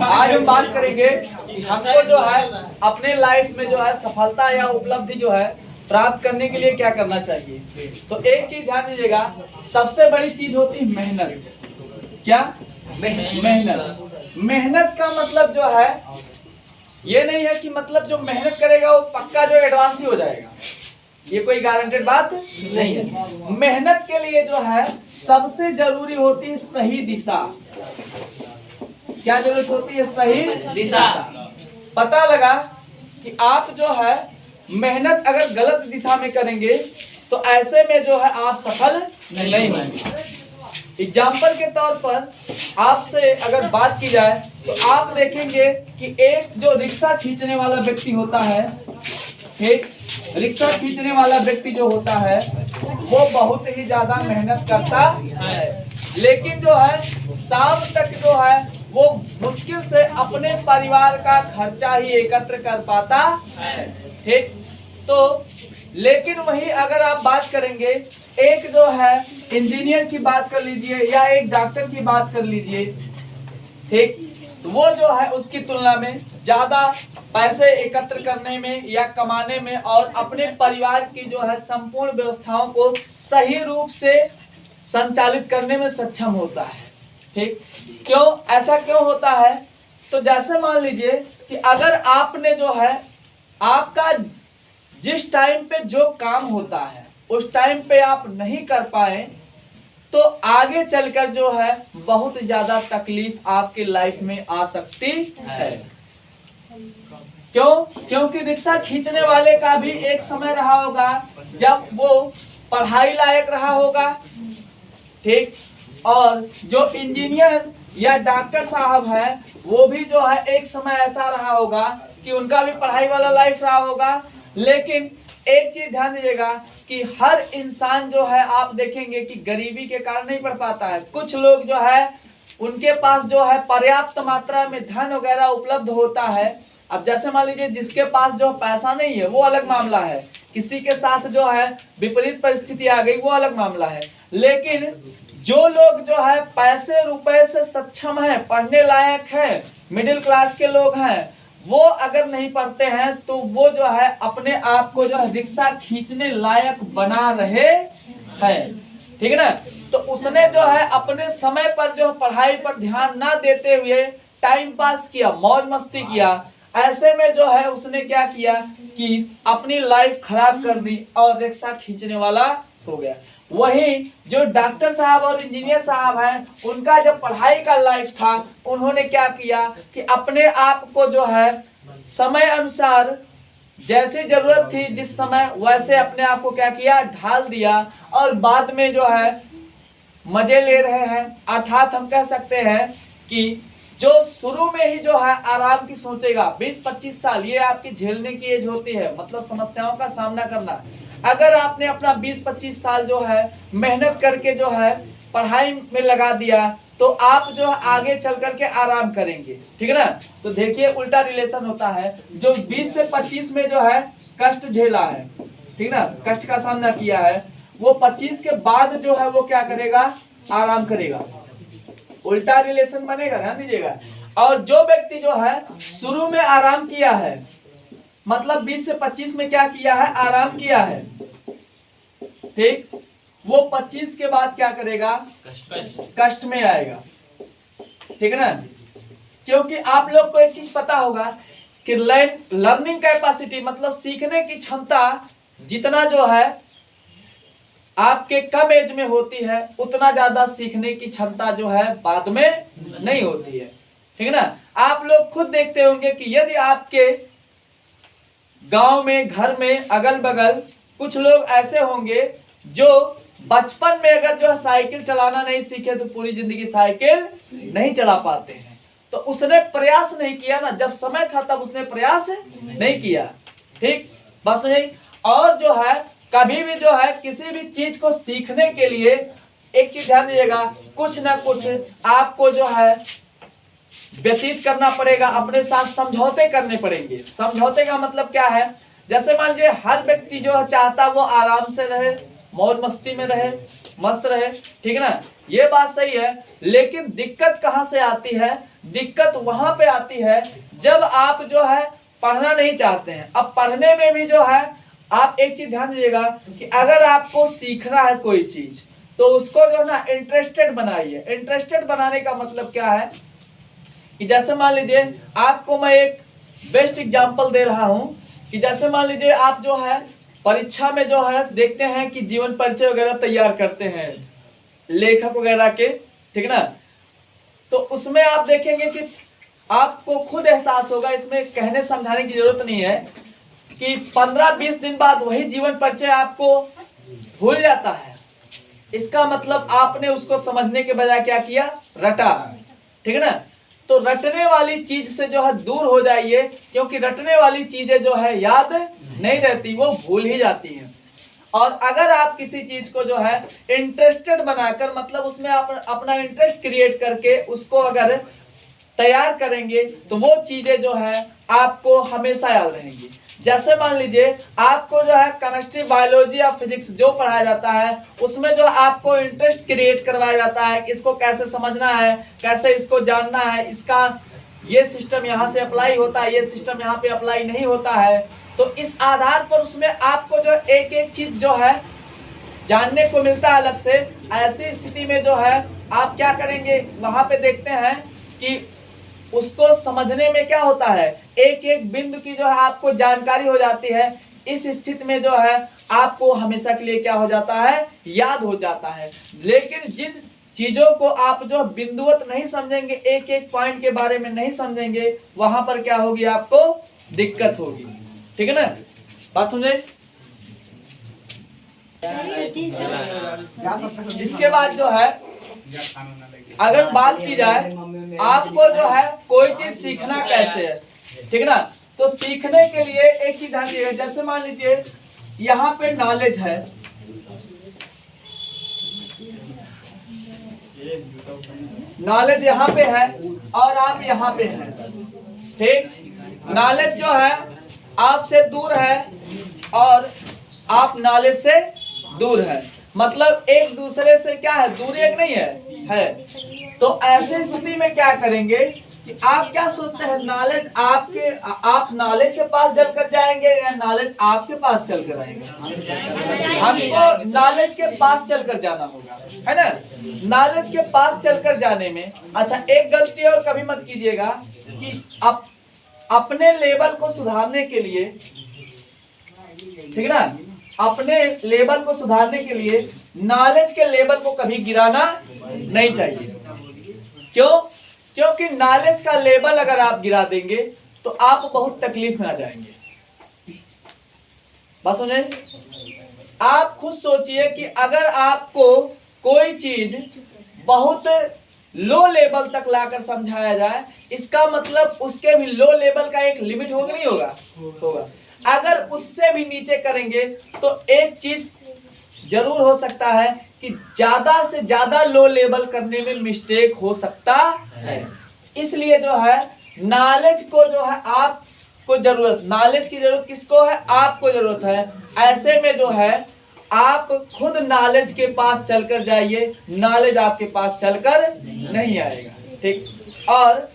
आज हम बात करेंगे कि हमको जो है अपने लाइफ में जो है सफलता या उपलब्धि जो है प्राप्त करने के लिए क्या करना चाहिए। तो एक चीज ध्यान दीजिएगा, सबसे बड़ी चीज होती है मेहनत। क्या? मेहनत। मेहनत का मतलब जो है ये नहीं है कि मतलब जो मेहनत करेगा वो पक्का जो एडवांस ही हो जाएगा, ये कोई गारंटेड बात नहीं है। मेहनत के लिए जो है सबसे जरूरी होती है सही दिशा। क्या जरूरत होती है? सही दिशा। पता लगा कि आप जो है मेहनत अगर गलत दिशा में करेंगे तो ऐसे में जो है आप सफल नहीं होंगे। एग्जाम्पल के तौर पर आपसे अगर बात की जाए तो आप देखेंगे कि एक जो रिक्शा खींचने वाला व्यक्ति होता है, एक रिक्शा खींचने वाला व्यक्ति जो होता है वो बहुत ही ज्यादा मेहनत करता है, लेकिन जो है शाम तक जो है वो मुश्किल से अपने परिवार का खर्चा ही एकत्र कर पाता है। ठीक, तो लेकिन वही अगर आप बात करेंगे एक जो है इंजीनियर की बात कर लीजिए या एक डॉक्टर की बात कर लीजिए, ठीक, तो वो जो है उसकी तुलना में ज्यादा पैसे एकत्र करने में या कमाने में और अपने परिवार की जो है संपूर्ण व्यवस्थाओं को सही रूप से संचालित करने में सक्षम होता है। ठीक, क्यों ऐसा क्यों होता है? तो जैसे मान लीजिए कि अगर आपने जो है आपका जिस टाइम पे जो काम होता है उस टाइम पे आप नहीं कर पाए तो आगे चलकर जो है बहुत ज्यादा तकलीफ आपके लाइफ में आ सकती है। क्यों? क्योंकि रिक्शा खींचने वाले का भी एक समय रहा होगा जब वो पढ़ाई लायक रहा होगा, ठीक, और जो इंजीनियर या डॉक्टर साहब है वो भी जो है एक समय ऐसा रहा होगा कि उनका भी पढ़ाई वाला लाइफ रहा होगा। लेकिन एक चीज ध्यान दीजिएगा कि हर इंसान जो है आप देखेंगे कि गरीबी के कारण नहीं पढ़ पाता है। कुछ लोग जो है उनके पास जो है पर्याप्त मात्रा में धन वगैरह उपलब्ध होता है। अब जैसे मान लीजिए जिसके पास जो पैसा नहीं है वो अलग मामला है, किसी के साथ जो है विपरीत परिस्थिति आ गई वो अलग मामला है। लेकिन जो लोग जो है पैसे रुपए से सक्षम है, पढ़ने लायक है, मिडिल क्लास के लोग हैं, वो अगर नहीं पढ़ते हैं तो वो जो है अपने आप को जो है रिक्शा खींचने लायक बना रहे हैं। ठीक है ना? तो उसने जो है अपने समय पर जो पढ़ाई पर ध्यान ना देते हुए टाइम पास किया, मौज मस्ती किया। ऐसे में जो है उसने क्या किया कि अपनी लाइफ खराब कर दी और रिक्शा खींचने वाला हो गया। वही जो डॉक्टर साहब और इंजीनियर साहब हैं उनका जब पढ़ाई का लाइफ था उन्होंने क्या किया कि अपने आप को जो है समय अनुसार जैसी जरूरत थी जिस समय वैसे अपने आप को क्या किया, ढाल दिया और बाद में जो है मजे ले रहे हैं। अर्थात हम कह सकते हैं कि जो शुरू में ही जो है आराम की सोचेगा, 20-25 साल ये आपकी झेलने की एज होती है, मतलब समस्याओं का सामना करना। अगर आपने अपना 20-25 साल जो है मेहनत करके जो है पढ़ाई में लगा दिया तो आप जो है आगे चल करके आराम करेंगे। ठीक है ना? तो देखिए उल्टा रिलेशन होता है, जो 20 से 25 में जो है कष्ट झेला है, ठीक ना, कष्ट का सामना किया है, वो 25 के बाद जो है वो क्या करेगा, आराम करेगा। उल्टा रिलेशन बनेगा, ध्यान दीजिएगा। और जो व्यक्ति जो है शुरू में आराम किया है, मतलब 20 से 25 में क्या किया है, आराम किया है, ठीक, वो 25 के बाद क्या करेगा, कष्ट में आएगा। ठीक है ना? क्योंकि आप लोग को एक चीज पता होगा कि लर्निंग कैपेसिटी मतलब सीखने की क्षमता जितना जो है आपके कम एज में होती है उतना ज्यादा सीखने की क्षमता जो है बाद में नहीं होती है। ठीक है ना? आप लोग खुद देखते होंगे कि यदि आपके गांव में, घर में, अगल बगल कुछ लोग ऐसे होंगे जो बचपन में अगर जो है साइकिल चलाना नहीं सीखे तो पूरी जिंदगी साइकिल नहीं चला पाते हैं। तो उसने प्रयास नहीं किया ना, जब समय था तब उसने प्रयास नहीं किया। ठीक, बस यही। और जो है कभी भी जो है किसी भी चीज को सीखने के लिए एक चीज ध्यान दीजिएगा, कुछ ना कुछ आपको जो है व्यतीत करना पड़ेगा, अपने साथ समझौते करने पड़ेंगे। समझौते का मतलब क्या है, जैसे मान लीजिए हर व्यक्ति जो है चाहता वो आराम से रहे, मौज मस्ती में रहे, मस्त रहे, ठीक है ना। ये बात सही है, लेकिन दिक्कत कहाँ से आती है? दिक्कत वहां पे आती है जब आप जो है पढ़ना नहीं चाहते हैं। अब पढ़ने में भी जो है आप एक चीज ध्यान दीजिएगा कि अगर आपको सीखना है कोई चीज तो उसको जो ना इंटरेस्टेड बनाइए। इंटरेस्टेड बनाने का मतलब क्या है कि जैसे मान लीजिए आपको मैं एक बेस्ट एग्जांपल दे रहा हूं कि जैसे मान लीजिए आप जो है परीक्षा में जो है देखते हैं कि जीवन परिचय वगैरह तैयार करते हैं लेखक वगैरह के, ठीक है ना। तो उसमें आप देखेंगे कि आपको खुद एहसास होगा, इसमें कहने समझाने की जरूरत नहीं है कि 15-20 दिन बाद वही जीवन परिचय आपको भूल जाता है। इसका मतलब आपने उसको समझने के बजाय क्या किया? रटा, ठीक है ना। तो रटने वाली चीज से जो है दूर हो जाइए, क्योंकि रटने वाली चीजें जो है याद नहीं रहती, वो भूल ही जाती हैं। और अगर आप किसी चीज को जो है इंटरेस्टेड बनाकर, मतलब उसमें आप अपना इंटरेस्ट क्रिएट करके उसको अगर तैयार करेंगे तो वो चीजें जो है आपको हमेशा याद रहेंगी। जैसे मान लीजिए आपको जो है केमिस्ट्री, बायोलॉजी या फिजिक्स जो पढ़ाया जाता है उसमें जो आपको इंटरेस्ट क्रिएट करवाया जाता है, इसको कैसे समझना है, कैसे इसको जानना है, इसका ये सिस्टम यहाँ से अप्लाई होता है, ये सिस्टम यहाँ पे अप्लाई नहीं होता है। तो इस आधार पर उसमें आपको जो एक एक चीज जो है जानने को मिलता है अलग से। ऐसी स्थिति में जो है आप क्या करेंगे, वहां पे देखते हैं कि उसको समझने में क्या होता है, एक एक बिंदु की जो है आपको जानकारी हो जाती है। इस स्थिति में जो है आपको हमेशा के लिए क्या हो जाता है? याद हो जाता है। लेकिन जिन चीजों को आप जो बिंदुवत नहीं समझेंगे, एक एक पॉइंट के बारे में नहीं समझेंगे, वहां पर क्या होगी? आपको दिक्कत होगी, ठीक है ना। बात समझे? इसके बाद जो है अगर बात की जाए आपको जो है कोई चीज सीखना कैसे है, ठीक है ना। तो सीखने के लिए एक चीज ध्यान दीजिएगा। जैसे मान लीजिए यहाँ पे नॉलेज है, नॉलेज यहाँ पे है और आप यहाँ पे हैं, ठीक। नॉलेज जो है आपसे दूर है और आप नॉलेज से दूर है, मतलब एक दूसरे से क्या है? दूरी एक नहीं है। तो ऐसी स्थिति में क्या करेंगे कि आप क्या सोचते हैं, नॉलेज आप नॉलेज के पास चलकर जाएंगे या नॉलेज आपके पास चलकर आएगा? हमको नॉलेज के पास चलकर जाना होगा, है ना। नॉलेज के पास चलकर जाने में अच्छा एक गलती और कभी मत कीजिएगा कि आप अपने लेवल को सुधारने के लिए, ठीक है ना, अपने लेवल को सुधारने के लिए नॉलेज के लेवल को कभी गिराना नहीं चाहिए। क्यों? क्योंकि नॉलेज का लेवल अगर आप गिरा देंगे तो आप बहुत तकलीफ में आ जाएंगे। बस सुने, आप खुद सोचिए कि अगर आपको कोई चीज बहुत लो लेवल तक लाकर समझाया जाए, इसका मतलब उसके भी लो लेवल का एक लिमिट होगा, नहीं होगा? होगा। अगर उससे भी नीचे करेंगे तो एक चीज जरूर हो सकता है कि ज्यादा से ज्यादा लो लेवल करने में मिस्टेक हो सकता है। इसलिए जो है नॉलेज को जो है आपको जरूरत, नॉलेज की जरूरत किसको है? आपको जरूरत है। ऐसे में जो है आप खुद नॉलेज के पास चलकर जाइए, नॉलेज आपके पास चलकर नहीं आएगा, ठीक। और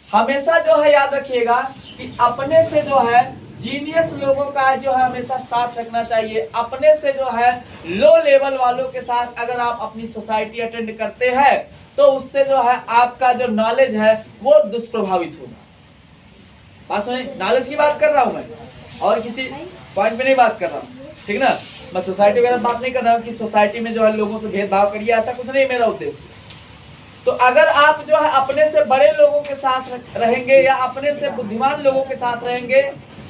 हमेशा जो है याद रखिएगा कि अपने से जो है जीनियस लोगों का जो है हमेशा साथ रखना चाहिए। अपने से जो है लो लेवल वालों के साथ अगर आप अपनी सोसाइटी अटेंड करते हैं तो उससे जो है आपका जो नॉलेज है वो दुष्प्रभावित होगा। बात सुने, नॉलेज की बात कर रहा हूँ मैं और किसी पॉइंट पे नहीं बात कर रहा हूँ, ठीक ना। मैं सोसाइटी वगैरह बात नहीं कर रहा हूँ कि सोसाइटी में जो है लोगों से भेदभाव करिए, ऐसा कुछ नहीं मेरा उद्देश्य। तो अगर आप जो है अपने से बड़े लोगों के साथ रहेंगे या अपने से बुद्धिमान लोगों के साथ रहेंगे,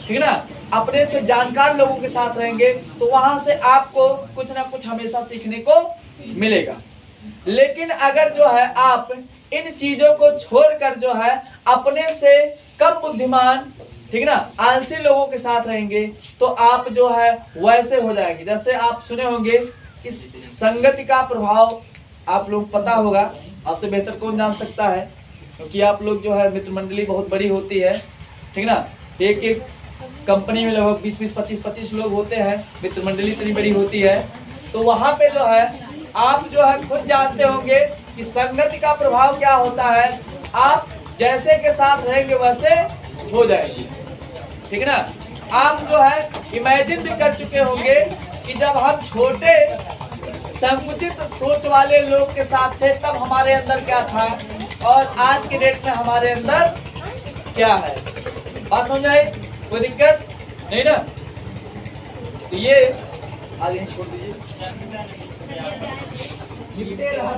ठीक ना, अपने से जानकार लोगों के साथ रहेंगे, तो वहां से आपको कुछ ना कुछ हमेशा सीखने को मिलेगा। लेकिन अगर जो है आप इन चीजों को छोड़कर जो है अपने से कम बुद्धिमान, ठीक ना, आलसी लोगों के साथ रहेंगे तो आप जो है वैसे हो जाएंगे। जैसे आप सुने होंगे कि संगति का प्रभाव आप लोग पता होगा, आपसे बेहतर कौन जान सकता है, क्योंकि आप लोग जो है मित्र मंडली बहुत बड़ी होती है, ठीक ना। एक एक कंपनी में लगभग 20-20, 25-25 लोग होते हैं, मित्र मंडली इतनी बड़ी होती है। तो वहाँ पे जो है आप जो है खुद जानते होंगे कि संगति का प्रभाव क्या होता है। आप जैसे के साथ रहेंगे वैसे हो जाएंगे, ठीक है ना। आप जो है इमेजिन भी कर चुके होंगे कि जब हम छोटे संकुचित सोच वाले लोग के साथ थे तब हमारे अंदर क्या था और आज के डेट में हमारे अंदर क्या है। बात समझ आई? कोई दिक्कत नहीं ना। तो ये आगे छोड़ दीजिए।